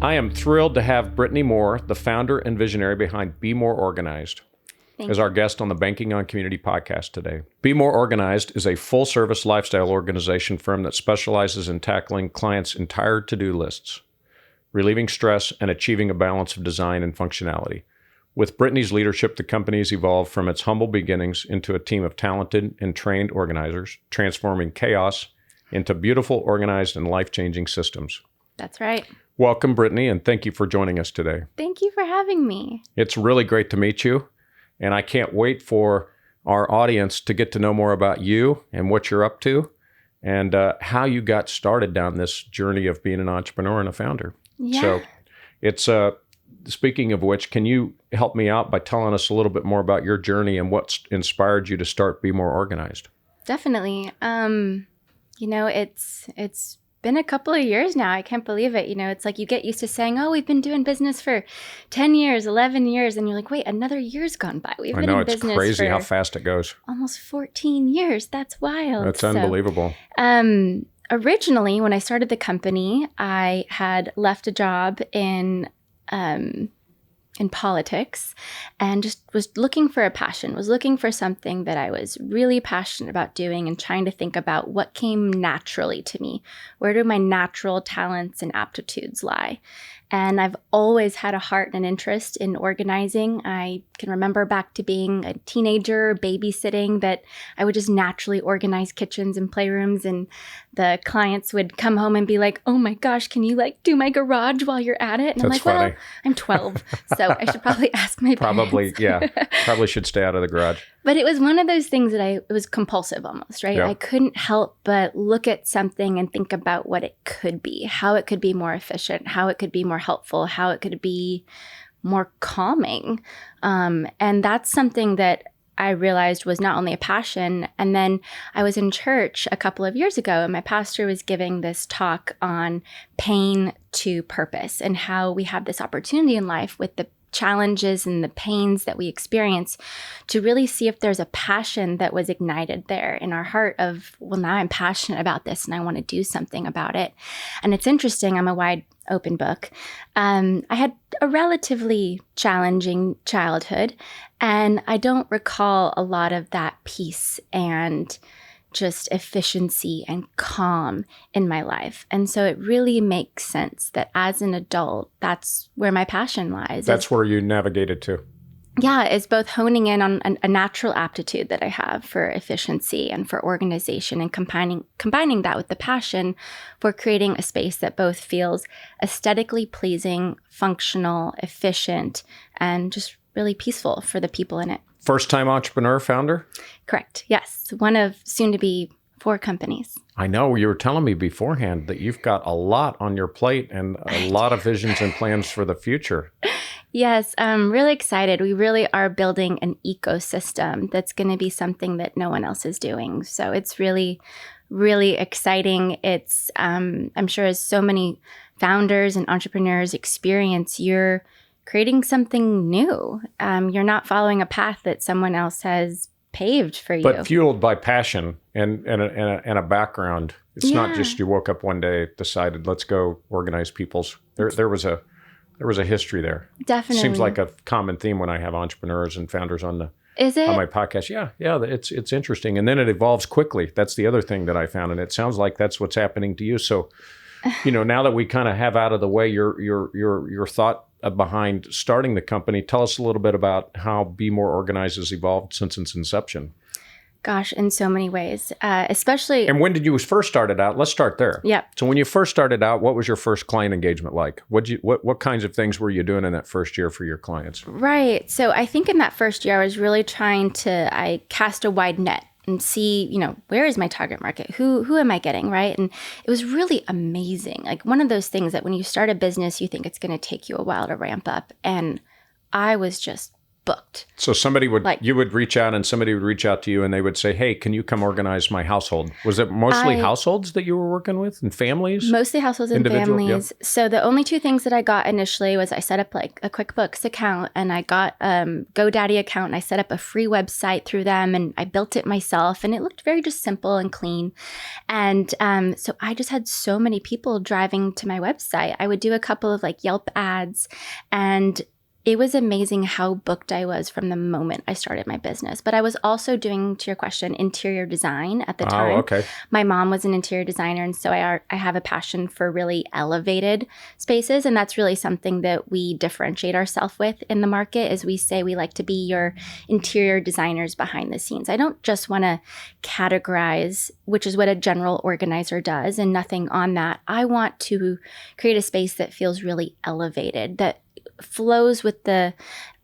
I am thrilled to have Brittany Moore, the founder and visionary behind Be More Organized, as our guest on the Banking on Community podcast today. Be More Organized is a full-service lifestyle organization firm that specializes in tackling clients' entire to-do lists, relieving stress, and achieving a balance of design and functionality. With Brittany's leadership, the company has evolved from its humble beginnings into a team of talented and trained organizers, transforming chaos into beautiful, organized, and life-changing systems. That's right. Welcome, Brittany, and thank you for joining us today. Thank you for having me. It's really great to meet you, and I can't wait for our audience to get to know more about you and what you're up to and how you got started down this journey of being an entrepreneur and a founder. Yeah. So it's, speaking of which, can you help me out by telling us a little bit more about your journey and what's inspired you to start Be More Organized? Definitely. It's been a couple of years now. I can't believe it. It's like you get used to saying, oh, we've been doing business for 10 years, 11 years. And you're like, wait, another year's gone by. We've been in business for... I know, it's crazy how fast it goes. Almost 14 years. That's wild. That's unbelievable. Originally, when I started the company, I had left a job in politics and just was looking for a passion, was looking for something that I was really passionate about doing and trying to think about what came naturally to me. Where do my natural talents and aptitudes lie? And I've always had a heart and an interest in organizing. I can remember back to being a teenager, babysitting, that I would just naturally organize kitchens and playrooms, and the clients would come home and be like, oh my gosh, can you do my garage while you're at it? And That's I'm like, funny. Well, I'm 12, so I should probably ask my parents. Probably should stay out of the garage. But it was one of those things that it was compulsive almost, right? Yeah. I couldn't help but look at something and think about what it could be, how it could be more efficient, how it could be more helpful, how it could be more calming. And that's something that I realized was not only a passion. And then I was in church a couple of years ago, and my pastor was giving this talk on pain to purpose and how we have this opportunity in life with the challenges and the pains that we experience to really see if there's a passion that was ignited there in our heart of, well, now I'm passionate about this and I want to do something about it. And it's interesting, I'm a wide open book. I had a relatively challenging childhood, and I don't recall a lot of that peace and just efficiency and calm in my life. And so it really makes sense that as an adult, that's where my passion lies. That's where you navigated to. Yeah, it's both honing in on a natural aptitude that I have for efficiency and for organization, and combining that with the passion for creating a space that both feels aesthetically pleasing, functional, efficient, and just really peaceful for the people in it. First-time entrepreneur, founder? Correct. Yes. One of soon to be 4 companies. I know you were telling me beforehand that you've got a lot on your plate and a lot of visions and plans for the future. Yes, I'm really excited. We really are building an ecosystem that's going to be something that no one else is doing. So it's really, really exciting. It's, I'm sure as so many founders and entrepreneurs experience, you're creating something new. You're not following a path that someone else has paved for you. But fueled by passion and a background. It's not just you woke up one day, decided, let's go organize people's. There was a history there. Definitely. Seems like a common theme when I have entrepreneurs and founders on my podcast. Yeah, it's interesting. And then it evolves quickly. That's the other thing that I found. And it sounds like that's what's happening to you. So, now that we kind of have out of the way your thought behind starting the company, tell us a little bit about how Be More Organized has evolved since its inception. Gosh, in so many ways, especially. And when did you first started out? Let's start there. Yeah. So when you first started out, what was your first client engagement like? What kinds of things were you doing in that first year for your clients? Right. So I think in that first year, I was really trying to, I cast a wide net and see, where is my target market? Who am I getting, right? And it was really amazing. Like one of those things that when you start a business, you think it's going to take you a while to ramp up. And I was just booked. So you would reach out and somebody would reach out to you and they would say, hey, can you come organize my household? Was it mostly households that you were working with and families? Mostly households and families. Yep. So the only two things that I got initially was I set up like a QuickBooks account and I got GoDaddy account and I set up a free website through them and I built it myself and it looked very just simple and clean. And so I just had so many people driving to my website. I would do a couple of like Yelp ads and it was amazing how booked I was from the moment I started my business. But I was also doing, to your question, interior design at the time. Oh, okay. My mom was an interior designer, and so I have a passion for really elevated spaces. And that's really something that we differentiate ourselves with in the market is we say we like to be your interior designers behind the scenes. I don't just want to categorize, which is what a general organizer does, and nothing on that. I want to create a space that feels really elevated, that flows with the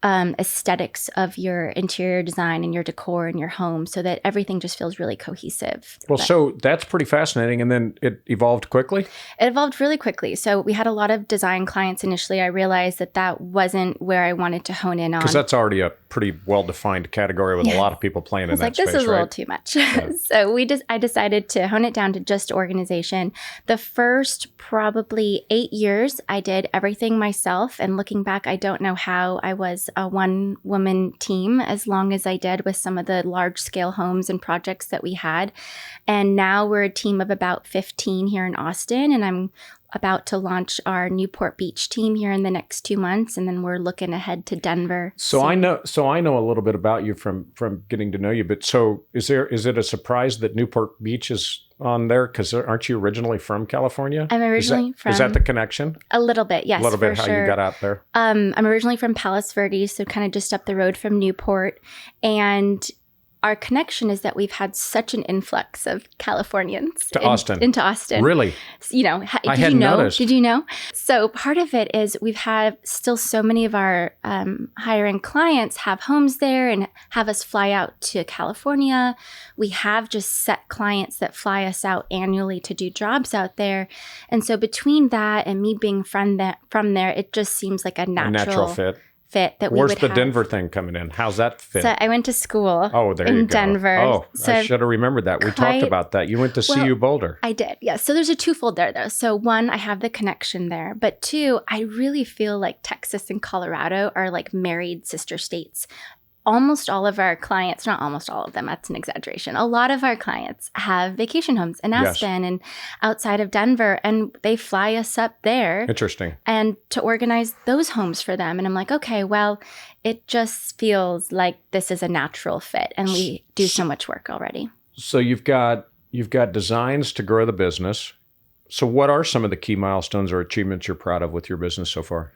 aesthetics of your interior design and your decor and your home so that everything just feels really cohesive. Well, so that's pretty fascinating. And then it evolved quickly? It evolved really quickly. So we had a lot of design clients initially. I realized that wasn't where I wanted to hone in on. Because that's already a pretty well-defined category with a lot of people playing in that space, this is right? a little too much. Yeah. So I decided to hone it down to just organization. The first probably 8 years, I did everything myself. And looking back, I don't know how I was a one-woman team as long as I did with some of the large-scale homes and projects that we had. And now we're a team of about 15 here in Austin, and I'm about to launch our Newport Beach team here in the next 2 months, and then we're looking ahead to Denver. So I know a little bit about you from getting to know you. But so is it a surprise that Newport Beach is on there? Because aren't you originally from California? I'm originally from. Is that the connection? A little bit, yes. A little bit for how sure. you got out there. I'm originally from Palos Verdes, so kind of just up the road from Newport, and our connection is that we've had such an influx of Californians into Austin. Really? You know, I hadn't noticed. Did you know? So part of it is we've had still so many of our higher end clients have homes there and have us fly out to California. We have just set clients that fly us out annually to do jobs out there. And so between that and me being from there, it just seems like a natural fit. That Where's the Denver thing coming in? How's that fit? So I went to school in Denver. Oh, so I should have remembered that. We talked about that. You went to CU Boulder. I did, yes. So there's a twofold there, though. So one, I have the connection there. But two, I really feel like Texas and Colorado are like married sister states. Almost all of our clients, not almost all of them, that's an exaggeration. A lot of our clients have vacation homes in Aspen and outside of Denver, and they fly us up there. Interesting. And to organize those homes for them. And I'm like, okay, well, it just feels like this is a natural fit, and we do so much work already. So you've got designs to grow the business. So what are some of the key milestones or achievements you're proud of with your business so far?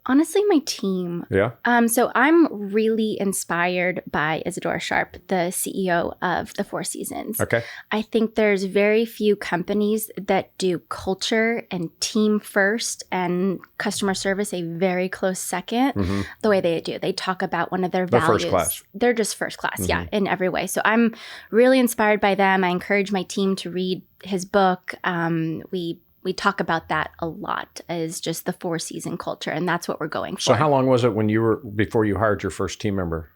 Honestly, my team. Yeah. So I'm really inspired by Isadora Sharp, the CEO of the Four Seasons. Okay. I think there's very few companies that do culture and team first and customer service a very close second. Mm-hmm. The way they do. They talk about one of their values. First class. They're just first class, yeah, in every way. So I'm really inspired by them. I encourage my team to read his book. We talk about that a lot as just the four-season culture, and that's what we're going for. So how long was it before you hired your first team member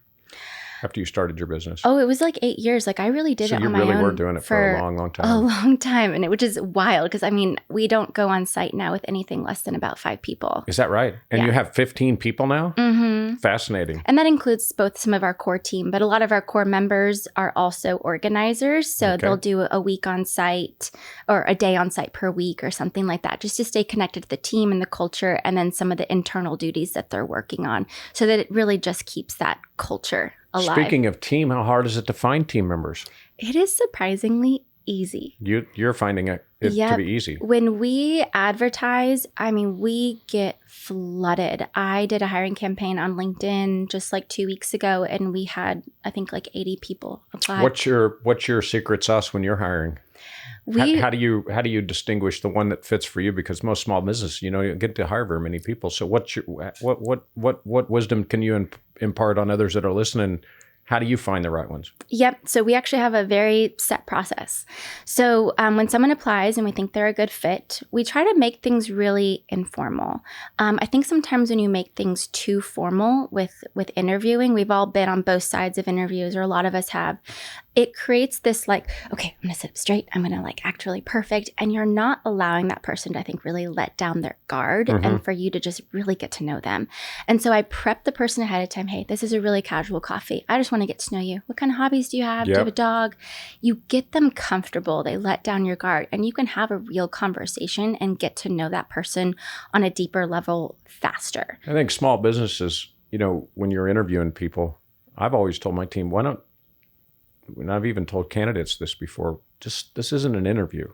after you started your business? Oh, it was like 8 years. Like I really did it on my own. So you really were doing it for a long, long time. A long time, and which is wild because, I mean, we don't go on site now with anything less than about 5 people. Is that right? And you have 15 people now? Mm-hmm. Fascinating. And that includes both some of our core team, but a lot of our core members are also organizers. So they'll do a week on site or a day on site per week or something like that, just to stay connected to the team and the culture, and then some of the internal duties that they're working on, so that it really just keeps that culture alive. Speaking of team, how hard is it to find team members? It is surprisingly easy. You're finding it to be easy. When we advertise, I mean, we get flooded. I did a hiring campaign on LinkedIn just like 2 weeks ago, and we had, I think, like 80 people apply. What's your secret sauce when you're hiring? How do you distinguish the one that fits for you? Because most small business, you don't get to hire very many people. So what wisdom can you impart on others that are listening How do you find the right ones? Yep. So we actually have a very set process. So when someone applies and we think they're a good fit, we try to make things really informal. I think sometimes when you make things too formal with interviewing, we've all been on both sides of interviews, or a lot of us have. It creates this like, okay, I'm going to sit up straight. I'm going to like act really perfect. And you're not allowing that person to, I think, really let down their guard and for you to just really get to know them. And so I prep the person ahead of time. Hey, this is a really casual coffee. I just want to get to know you. What kind of hobbies do you have? Do you have a dog? You get them comfortable. They let down your guard, and you can have a real conversation and get to know that person on a deeper level faster. I think small businesses, when you're interviewing people, I've always told my team, and I've even told candidates this before, this isn't an interview.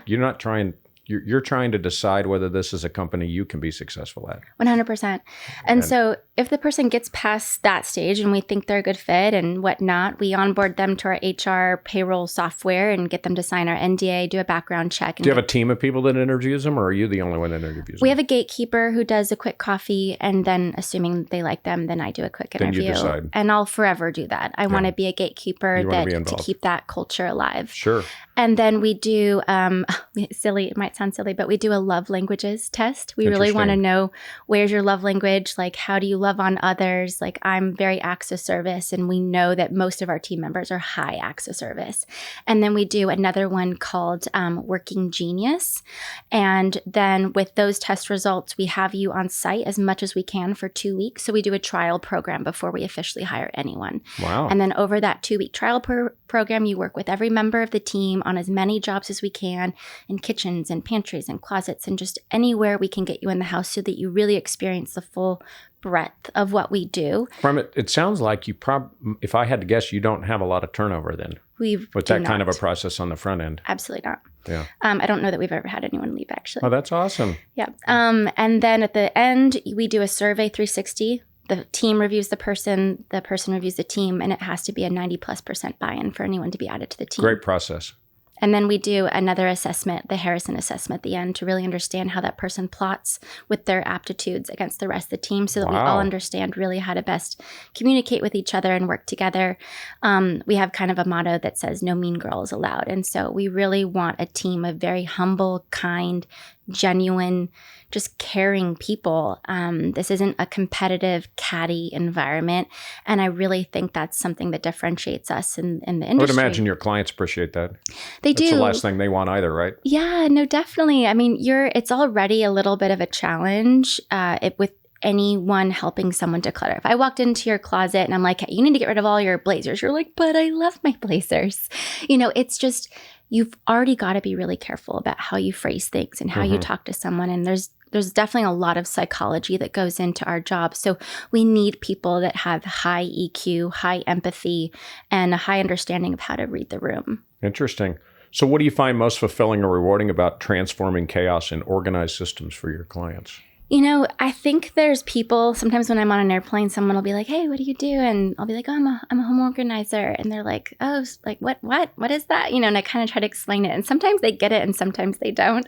You're not trying, you're trying to decide whether this is a company you can be successful at. 100%. And so if the person gets past that stage and we think they're a good fit and whatnot, we onboard them to our HR payroll software and get them to sign our NDA, do a background check. Do you have a team of people that interviews them, or are you the only one that interviews them? We have a gatekeeper who does a quick coffee, and then assuming they like them, then I do a quick interview. Then you decide. And I'll forever do that. I want to be a gatekeeper to keep that culture alive. Sure. And then we do, it might sound silly, but we do a love languages test. We really want to know, where's your love language? Like, how do you love on others? Like, I'm very acts of service, and we know that most of our team members are high acts of service. And then we do another one called Working Genius. And then with those test results, we have you on site as much as we can for 2 weeks. So we do a trial program before we officially hire anyone. Wow. And then over that 2-week trial program, you work with every member of the team on as many jobs as we can, in kitchens and pantries and closets and just anywhere we can get you in the house so that you really experience the full breadth of what we do. From it sounds like you if I had to guess, you don't have a lot of turnover then. With that kind of a process on the front end. Absolutely not. Yeah. I don't know that we've ever had anyone leave, actually. Oh, that's awesome. Yeah. And then at the end, we do a survey 360. The team reviews the person reviews the team, and it has to be a 90+% buy-in for anyone to be added to the team. Great process. And then we do another assessment, the Harrison assessment at the end, to really understand how that person plots with their aptitudes against the rest of the team, so that we all understand really how to best communicate with each other and work together. We have kind of a motto that says no mean girls allowed. And so we really want a team of very humble, kind, genuine, just caring people. This isn't a competitive, catty environment. And I really think that's something that differentiates us in the industry. I would imagine your clients appreciate that. They do. That's the last thing they want either, right? Yeah, no, definitely. I mean, it's already a little bit of a challenge with anyone helping someone declutter. If I walked into your closet and I'm like, hey, you need to get rid of all your blazers, you're like, but I love my blazers. It's just, you've already got to be really careful about how you phrase things and how you talk to someone. And there's definitely a lot of psychology that goes into our job. So we need people that have high EQ, high empathy, and a high understanding of how to read the room. Interesting. So what do you find most fulfilling or rewarding about transforming chaos in organized systems for your clients? I think there's people, sometimes when I'm on an airplane, someone will be like, hey, what do you do? And I'll be like, oh, I'm a home organizer. And they're like, oh, like, what is that? And I kind of try to explain it. And sometimes they get it and sometimes they don't.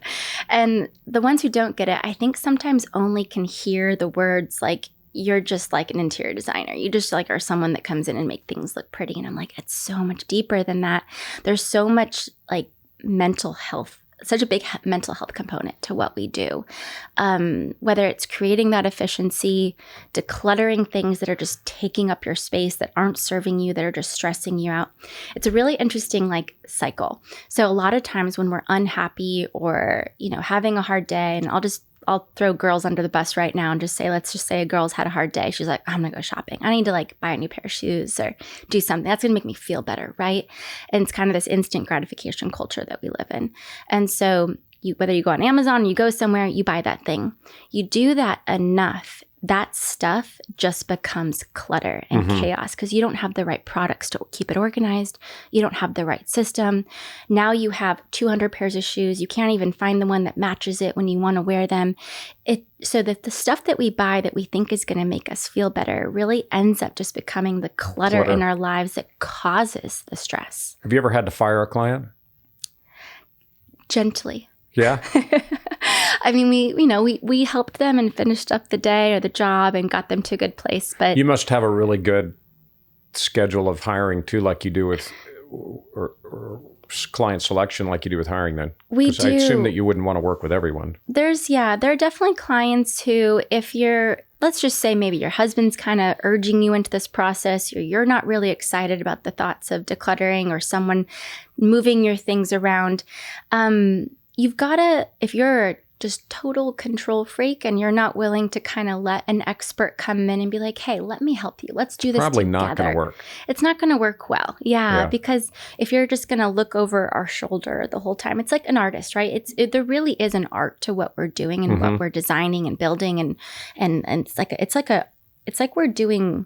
And the ones who don't get it, I think sometimes only can hear the words like, you're just like an interior designer. You just like are someone that comes in and make things look pretty. And I'm like, it's so much deeper than that. There's so much like mental health, such a big mental health component to what we do. Whether it's creating that efficiency, decluttering things that are just taking up your space, that aren't serving you, that are just stressing you out. It's a really interesting like cycle. So a lot of times when we're unhappy or, having a hard day, and I'll throw girls under the bus right now and just say, let's just say a girl's had a hard day. She's like, I'm going to go shopping. I need to like buy a new pair of shoes or do something. That's going to make me feel better, right? And it's kind of this instant gratification culture that we live in. And so whether you go on Amazon or you go somewhere, you buy that thing. You do that enough, that stuff just becomes clutter and chaos because you don't have the right products to keep it organized. You don't have the right system. Now you have 200 pairs of shoes. You can't even find the one that matches it when you want to wear them. So that the stuff that we buy that we think is going to make us feel better really ends up just becoming the clutter in our lives that causes the stress. Have you ever had to fire a client? Gently. Yeah. I mean, we helped them and finished up the day or the job and got them to a good place. But you must have a really good schedule of hiring too, like you do with or client selection, like you do with hiring then? We do. I assume that you wouldn't want to work with everyone. There are definitely clients who, if let's just say maybe your husband's kind of urging you into this process, or you're not really excited about the thoughts of decluttering or someone moving your things around, you've got to, if you're just total control freak and you're not willing to kind of let an expert come in and be like, hey, let me help you. Let's do this Probably together. not going to work. It's not going to work well. Yeah, because if you're just going to look over our shoulder the whole time, it's like an artist, right? There really is an art to what we're doing and what we're designing and building, and it's like we're doing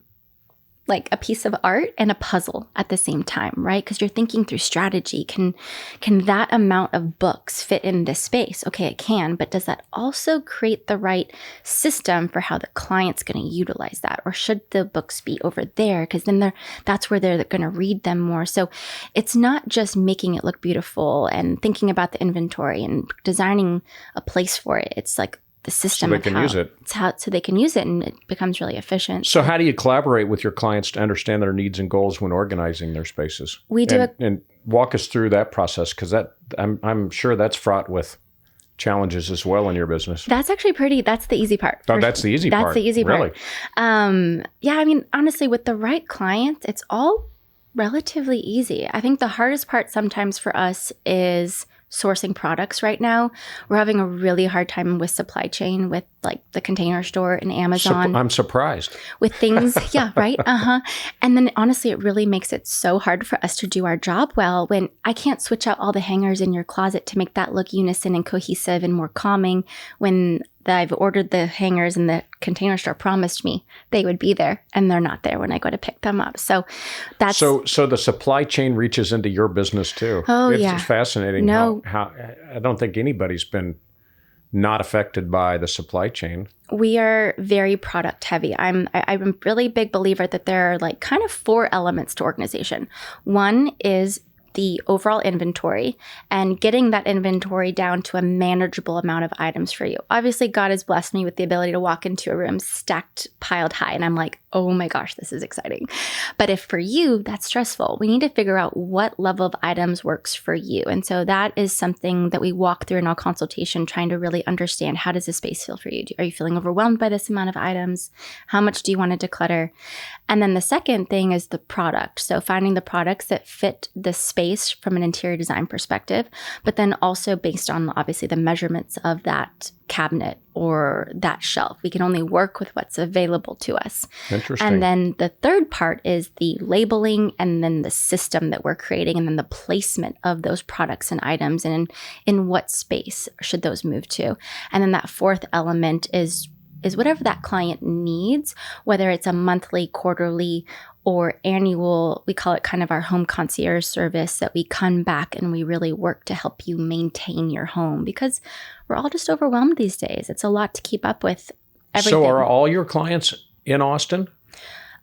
like a piece of art and a puzzle at the same time, right? Because you're thinking through strategy. Can that amount of books fit in this space? Okay, it can, but does that also create the right system for how the client's going to utilize that? Or should the books be over there? Because then that's where they're going to read them more. So it's not just making it look beautiful and thinking about the inventory and designing a place for it. It's like the system so they can use it. So they can use it, and it becomes really efficient. So how do you collaborate with your clients to understand their needs and goals when organizing their spaces? We do and walk us through that process, because I'm sure that's fraught with challenges as well in your business. That's actually that's the easy part. Oh, that's the easy part. That's the easy part. Really? Yeah, I mean, honestly, with the right client, it's all relatively easy. I think the hardest part sometimes for us is sourcing products right now. We're having a really hard time with supply chain, with like the Container Store and Amazon. I'm surprised. With things, yeah, right? And then honestly, it really makes it so hard for us to do our job well when I can't switch out all the hangers in your closet to make that look unison and cohesive and more calming when I've ordered the hangers and the Container Store promised me they would be there, and they're not there when I go to pick them up. So that's so the supply chain reaches into your business too. Oh, it's yeah. It's fascinating how I don't think anybody's been not affected by the supply chain. We are very product heavy. I'm a really big believer that there are like kind of 4 elements to organization. One is the overall inventory and getting that inventory down to a manageable amount of items for you. Obviously, God has blessed me with the ability to walk into a room stacked, piled high, and I'm like, oh my gosh, this is exciting. But if for you, that's stressful, we need to figure out what level of items works for you. And so that is something that we walk through in our consultation, trying to really understand, how does the space feel for you? Are you feeling overwhelmed by this amount of items? How much do you want to declutter? And then the second thing is the product. So finding the products that fit the space from an interior design perspective, but then also based on obviously the measurements of that cabinet or that shelf. We can only work with what's available to us. Interesting. And then the third part is the labeling, and then the system that we're creating, and then the placement of those products and items, and in what space should those move to. And then that fourth element is whatever that client needs, whether it's a monthly, quarterly, or annual. We call it kind of our home concierge service, that we come back and we really work to help you maintain your home, because we're all just overwhelmed these days. It's a lot to keep up with everything. So are all your clients in Austin?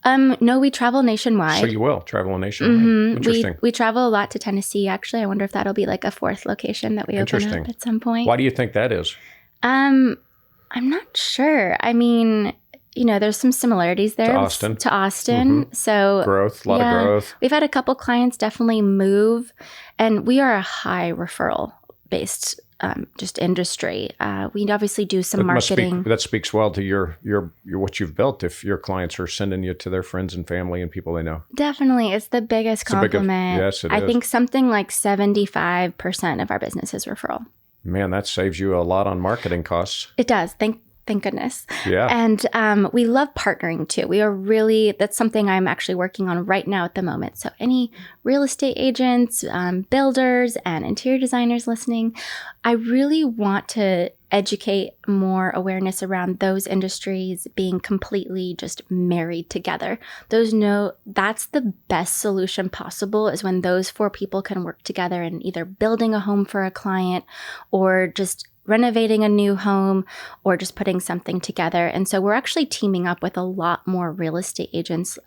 No, we travel nationwide. So you will travel nationwide. Mm-hmm. Interesting. We travel a lot to Tennessee, actually. I wonder if that'll be like a 4th location that we open up at some point. Why do you think that is? I'm not sure. I mean, there's some similarities there. To Austin. Mm-hmm. So growth, a lot of growth. We've had a couple clients definitely move, and we are a high referral based just industry. We obviously do some marketing. That speaks well to your what you've built. If your clients are sending you to their friends and family and people they know. Definitely. It's the biggest compliment. Yes, it is. I think something like 75% of our business is referral. Man, that saves you a lot on marketing costs. It does. Thank goodness. Yeah. And we love partnering too. That's something I'm actually working on right now at the moment. So any real estate agents, builders, and interior designers listening, I really want to educate more awareness around those industries being completely just married together. That's the best solution possible, is when those 4 people can work together in either building a home for a client, or just renovating a new home, or just putting something together. And so we're actually teaming up with a lot more real estate agents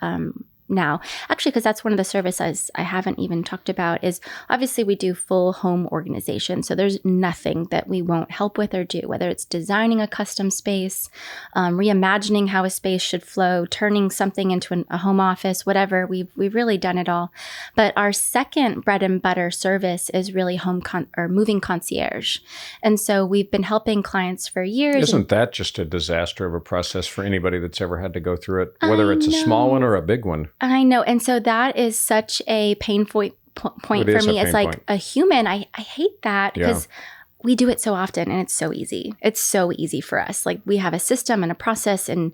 now. Actually, because that's one of the services I haven't even talked about is obviously we do full home organization. So there's nothing that we won't help with or do, whether it's designing a custom space, reimagining how a space should flow, turning something into a home office, whatever. We've really done it all. But our second bread and butter service is really moving concierge. And so we've been helping clients for years. Isn't that just a disaster of a process for anybody that's ever had to go through it, whether it's a small one or a big one? I know. And so that is such a painful point for me. It's like a human. I hate that because we do it so often and it's so easy. It's so easy for us. Like we have a system and a process and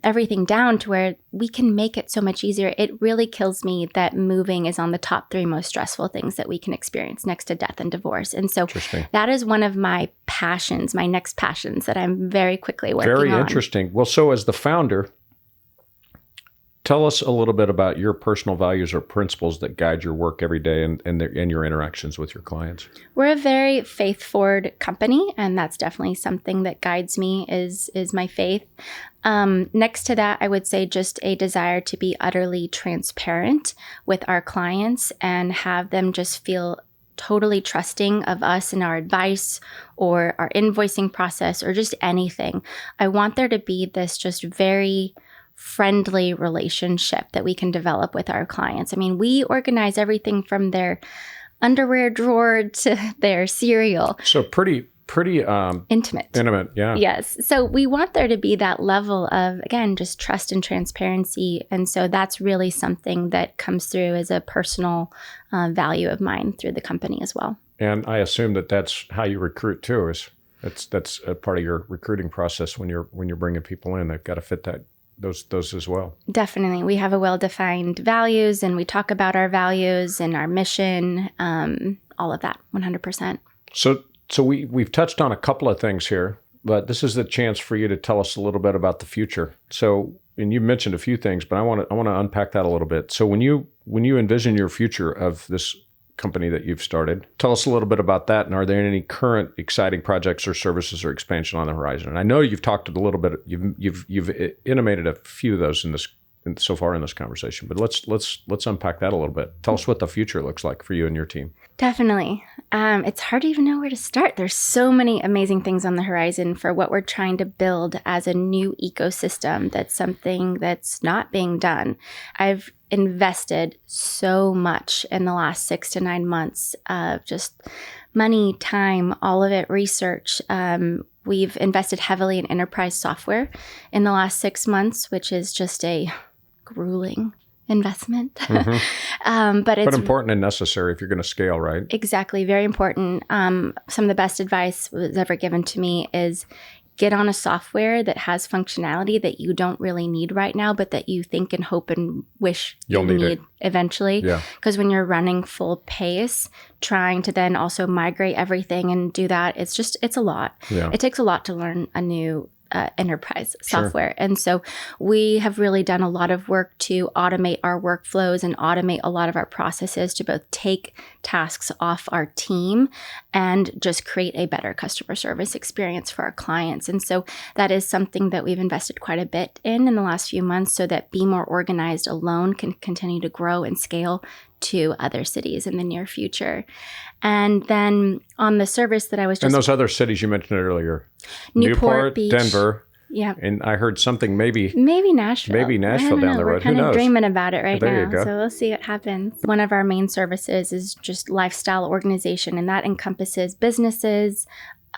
everything down to where we can make it so much easier. It really kills me that moving is on the top 3 most stressful things that we can experience next to death and divorce. And so that is one of my passions, my next passions that I'm very quickly working on. Very interesting. Well, so as the founder, tell us a little bit about your personal values or principles that guide your work every day and your interactions with your clients. We're a very faith-forward company, and that's definitely something that guides me is my faith. Next to that, I would say just a desire to be utterly transparent with our clients and have them just feel totally trusting of us and our advice or our invoicing process or just anything. I want there to be this just very friendly relationship that we can develop with our clients. I mean, we organize everything from their underwear drawer to their cereal. So pretty intimate. Intimate, yeah. Yes. So we want there to be that level of, again, just trust and transparency. And so that's really something that comes through as a personal value of mine through the company as well. And I assume that that's how you recruit too. That's a part of your recruiting process when you're bringing people in. They've got to fit those as well. Definitely. We have a well-defined values and we talk about our values and our mission, all of that, 100%. So we've touched on a couple of things here, but this is the chance for you to tell us a little bit about the future. So, and you mentioned a few things, but I want to unpack that a little bit. So when you envision your future of this company that you've started, tell us a little bit about that. And are there any current exciting projects or services or expansion on the horizon? And I know you've talked a little bit, you've intimated a few of those so far in this conversation, but let's unpack that a little bit. Tell us what the future looks like for you and your team. Definitely. It's hard to even know where to start. There's so many amazing things on the horizon for what we're trying to build as a new ecosystem. That's something that's not being done. I've invested so much in the last 6 to 9 months of just money, time, all of it, research. We've invested heavily in enterprise software in the last 6 months, which is just a grueling investment. Mm-hmm. But important and necessary if you're going to scale, right? Exactly. Very important. Some of the best advice was ever given to me is get on a software that has functionality that you don't really need right now, but that you think and hope and wish you'll need eventually. Because when you're running full pace, trying to then also migrate everything and do that, it's a lot. It takes a lot to learn a new enterprise software. And so we have really done a lot of work to automate our workflows and automate a lot of our processes to both take tasks off our team and just create a better customer service experience for our clients. And so that is something that we've invested quite a bit in the last few months so that Be More Organized alone can continue to grow and scale to other cities in the near future. And then on the service that I was just... And those other cities you mentioned earlier. Newport Beach, Denver. Yeah. And I heard something maybe Nashville. Maybe Nashville down the road. We're kind of dreaming about it right there now. You go. So we'll see what happens. One of our main services is just lifestyle organization, and that encompasses businesses,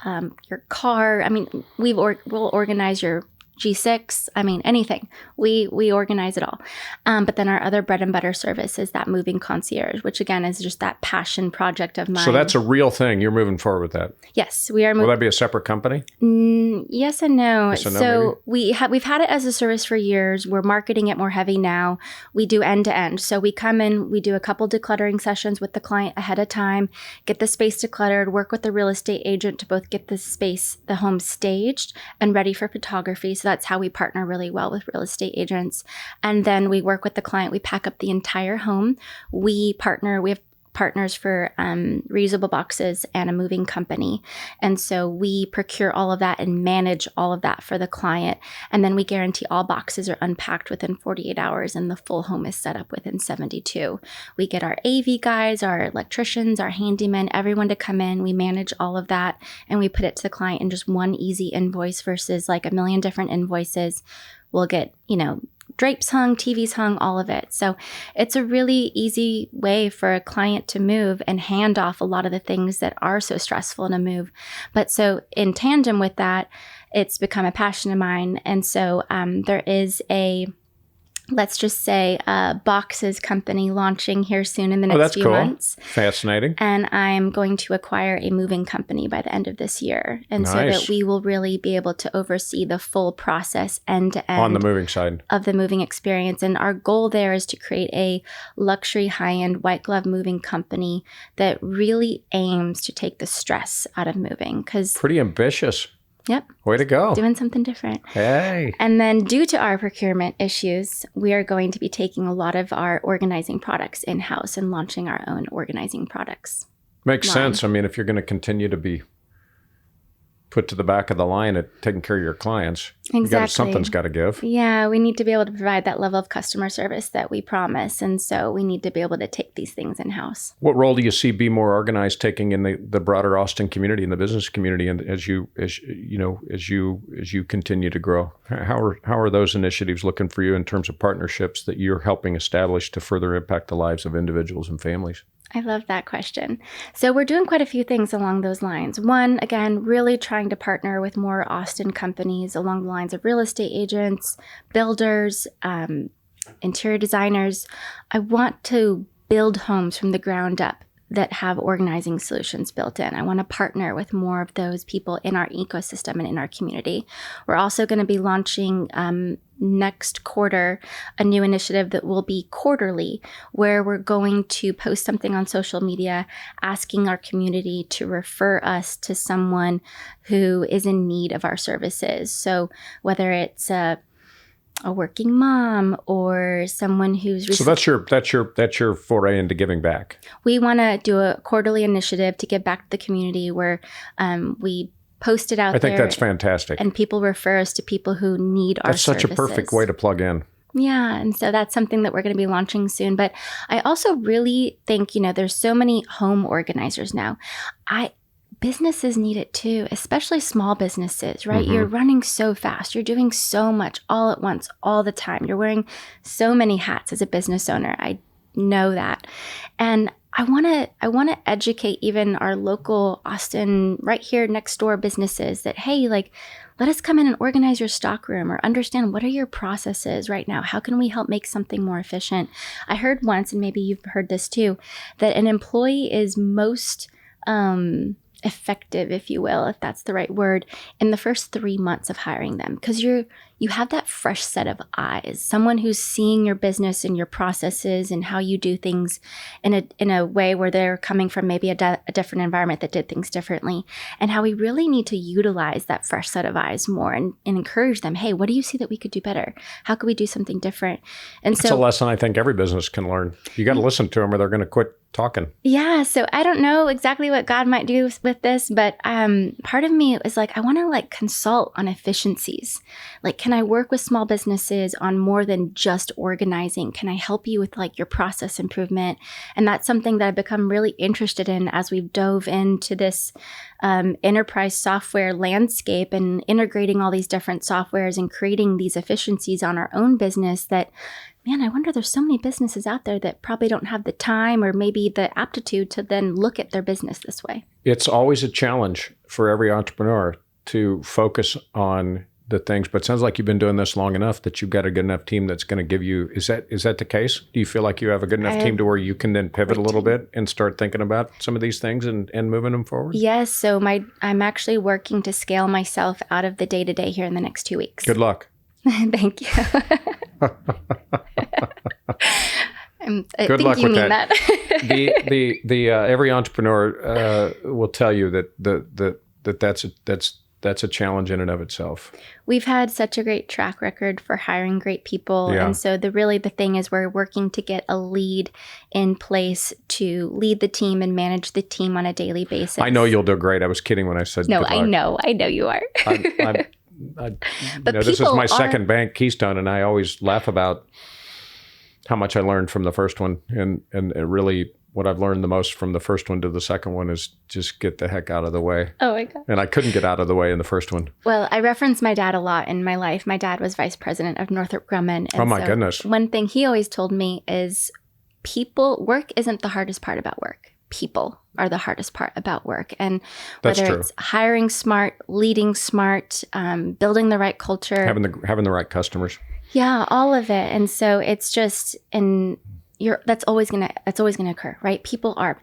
your car. I mean, we'll organize your G6, I mean, anything. We organize it all. But then our other bread and butter service is that moving concierge, which again is just that passion project of mine. So that's a real thing. You're moving forward with that. Yes, we are. Will that be a separate company? Yes and no. Yes and no, so we've had it as a service for years. We're marketing it more heavy now. We do end to end. So we come in, we do a couple decluttering sessions with the client ahead of time, get the space decluttered, work with the real estate agent to both get the home staged and ready for photography. So that's how we partner really well with real estate agents. And then we work with the client. We pack up the entire home. We have partners for reusable boxes and a moving company. And so we procure all of that and manage all of that for the client. And then we guarantee all boxes are unpacked within 48 hours and the full home is set up within 72. We get our AV guys, our electricians, our handymen, everyone to come in. We manage all of that and we put it to the client in just one easy invoice versus like a million different invoices. We'll get, drapes hung, TVs hung, all of it. So it's a really easy way for a client to move and hand off a lot of the things that are so stressful in a move. But so in tandem with that, it's become a passion of mine. And so there is let's just say, boxes company launching here soon in the next few months. Fascinating. And I'm going to acquire a moving company by the end of this year. And so that we will really be able to oversee the full process end to end. On the moving side. Of the moving experience. And our goal there is to create a luxury high-end white glove moving company that really aims to take the stress out of moving. Pretty ambitious. Yep. Way to go. Doing something different. Hey. And then due to our procurement issues, we are going to be taking a lot of our organizing products in-house and launching our own organizing products. Makes sense. I mean, if you're going to continue to be put to the back of the line at taking care of your clients, something's got to give. Yeah, we need to be able to provide that level of customer service that we promise. And so we need to be able to take these things in-house. What role do you see Be More Organized taking in the broader Austin community and the business community, and as you continue to grow? How are those initiatives looking for you in terms of partnerships that you're helping establish to further impact the lives of individuals and families? I love that question. So we're doing quite a few things along those lines. One, again, really trying to partner with more Austin companies along the lines of real estate agents, builders, interior designers. I want to build homes from the ground up that have organizing solutions built in. I want to partner with more of those people in our ecosystem and in our community. We're also going to be launching next quarter a new initiative that will be quarterly, where we're going to post something on social media asking our community to refer us to someone who is in need of our services. So whether it's a working mom or someone who's so that's your foray into giving back. We want to do a quarterly initiative to give back to the community where we post it out there. I think that's fantastic. And people refer us to people who need our services. That's such a perfect way to plug in. Yeah, and so that's something that we're going to be launching soon. But I also really think, there's so many home organizers now. Businesses need it too, especially small businesses, right? Mm-hmm. You're running so fast. You're doing so much all at once, all the time. You're wearing so many hats as a business owner. I know that. And I want to educate even our local Austin, right here next door businesses that, hey, let us come in and organize your stock room or understand what are your processes right now? How can we help make something more efficient? I heard once, and maybe you've heard this too, that an employee is most effective, if you will, if that's the right word, in the first 3 months of hiring them, because you have that fresh set of eyes, someone who's seeing your business and your processes and how you do things in a way where they're coming from maybe a different environment that did things differently, and how we really need to utilize that fresh set of eyes more and encourage them. Hey, what do you see that we could do better? How could we do something different? And it's a lesson I think every business can learn. You got to listen to them or they're going to quit talking. Yeah. So I don't know exactly what God might do with this, but part of me is I want to consult on efficiencies. Can I work with small businesses on more than just organizing? Can I help you with your process improvement? And that's something that I've become really interested in as we've dove into this enterprise software landscape and integrating all these different softwares and creating these efficiencies on our own business that, man, I wonder there's so many businesses out there that probably don't have the time or maybe the aptitude to then look at their business this way. It's always a challenge for every entrepreneur to focus on the things, but it sounds like you've been doing this long enough that you've got a good enough team that's going to give you, is that the case? Do you feel like you have a good enough team to where you can then pivot a little bit and start thinking about some of these things and moving them forward? Yes. So I'm actually working to scale myself out of the day-to-day here in the next 2 weeks. Good luck. Thank you. Good luck with that. The every entrepreneur will tell you that that's that's a challenge in and of itself. We've had such a great track record for hiring great people. Yeah. And so the thing is we're working to get a lead in place to lead the team and manage the team on a daily basis. I know you'll do great. I was kidding when I said No, good I luck. know you are. But this is my second bank, Keystone, and I always laugh about how much I learned from the first one. And it really, what I've learned the most from the first one to the second one is just get the heck out of the way. Oh my God. And I couldn't get out of the way in the first one. Well, I reference my dad a lot in my life. My dad was vice president of Northrop Grumman. And Oh my goodness. One thing he always told me is work isn't the hardest part about work. People are the hardest part about work. And That's whether true. it's hiring smart, leading smart, building the right culture. Having the right customers. Yeah, all of it. And so it's just, that's always gonna occur, right?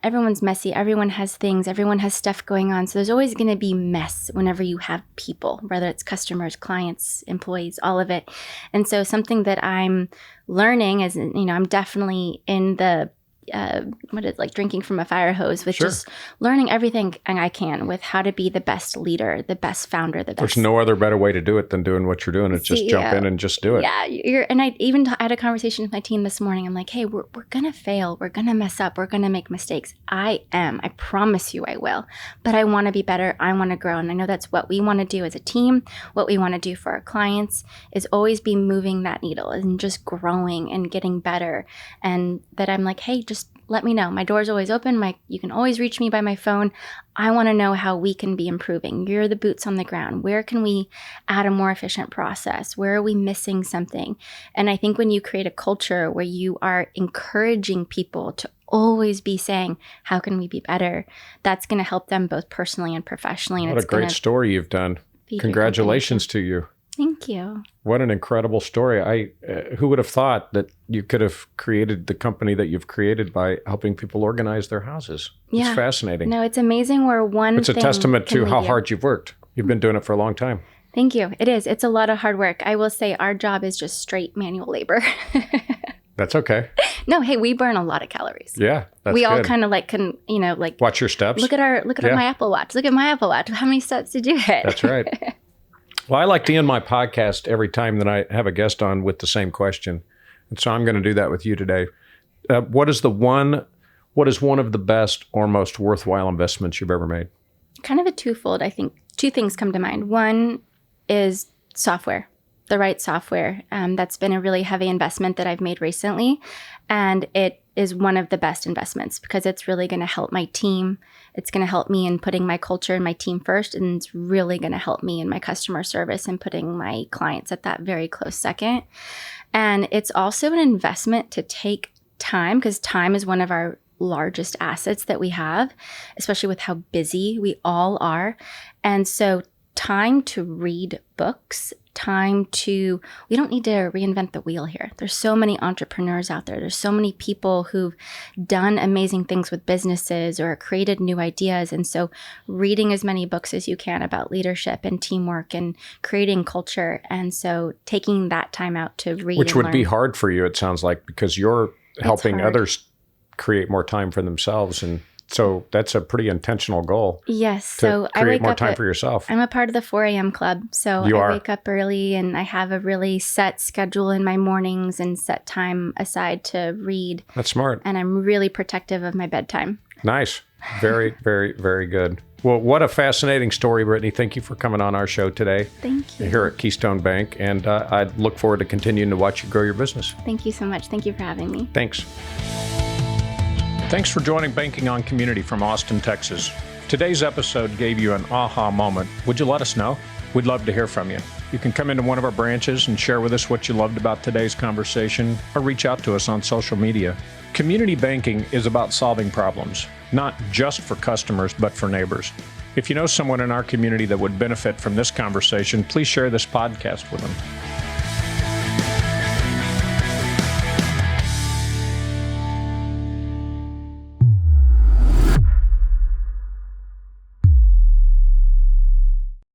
Everyone's messy, everyone has things, everyone has stuff going on. So there's always gonna be mess whenever you have people, whether it's customers, clients, employees, all of it. And so something that I'm learning is, I'm definitely in the drinking from a fire hose with Sure. just learning everything I can with how to be the best leader, the best founder, the best. There's no other better way to do it than doing what you're doing. It's just jump in and just do it. Yeah, and I had a conversation with my team this morning. I'm like, hey, we're gonna fail, we're gonna mess up, we're gonna make mistakes. I promise you I will, but I want to be better. I want to grow, and I know that's what we want to do as a team. What we want to do for our clients is always be moving that needle and just growing and getting better. And that I'm like, hey, just let me know. My door's always open. You can always reach me by my phone. I want to know how we can be improving. You're the boots on the ground. Where can we add a more efficient process? Where are we missing something? And I think when you create a culture where you are encouraging people to always be saying, how can we be better? That's going to help them both personally and professionally. And What a great story you've done. Congratulations to you. Thank you. What an incredible story. Who would have thought that you could have created the company that you've created by helping people organize their houses? Yeah. It's fascinating. No, it's amazing where It's a testament to how hard you've worked. You've been doing it for a long time. Thank you. It is. It's a lot of hard work. I will say our job is just straight manual labor. That's okay. No, hey, we burn a lot of calories. Yeah, that's we good. all kind of watch your steps. Look at my Apple Watch. Look at my Apple Watch. How many steps did you hit? That's right. Well, I like to end my podcast every time that I have a guest on with the same question. And so I'm going to do that with you today. What is one of the best or most worthwhile investments you've ever made? Kind of a twofold, I think. Two things come to mind. One is software, the right software. That's been a really heavy investment that I've made recently. And it is one of the best investments because it's really going to help my team. It's going to help me in putting my culture and my team first. And it's really going to help me in my customer service and putting my clients at that very close second. And it's also an investment to take time, because time is one of our largest assets that we have, especially with how busy we all are. And so time to read books, we don't need to reinvent the wheel here. There's so many entrepreneurs out there. There's so many people who've done amazing things with businesses or created new ideas. And so reading as many books as you can about leadership and teamwork and creating culture. And so taking that time out to read. Which would learn. be hard for you, it sounds like, because you're helping hard. others create more time for themselves. And so that's a pretty intentional goal. Yes. To So I create wake more up time for yourself. I'm a part of the 4 a.m. club. So You I are. wake up early and I have a really set schedule in my mornings and set time aside to read. That's smart. And I'm really protective of my bedtime. Nice. Very, very, very good. Well, what a fascinating story, Brittany. Thank you for coming on our show today. Thank you. Here at Keystone Bank. And I look forward to continuing to watch you grow your business. Thank you so much. Thank you for having me. Thanks. Thanks for joining Banking on Community from Austin, Texas. Today's episode gave you an aha moment. Would you let us know? We'd love to hear from you. You can come into one of our branches and share with us what you loved about today's conversation, or reach out to us on social media. Community banking is about solving problems, not just for customers, but for neighbors. If you know someone in our community that would benefit from this conversation, please share this podcast with them.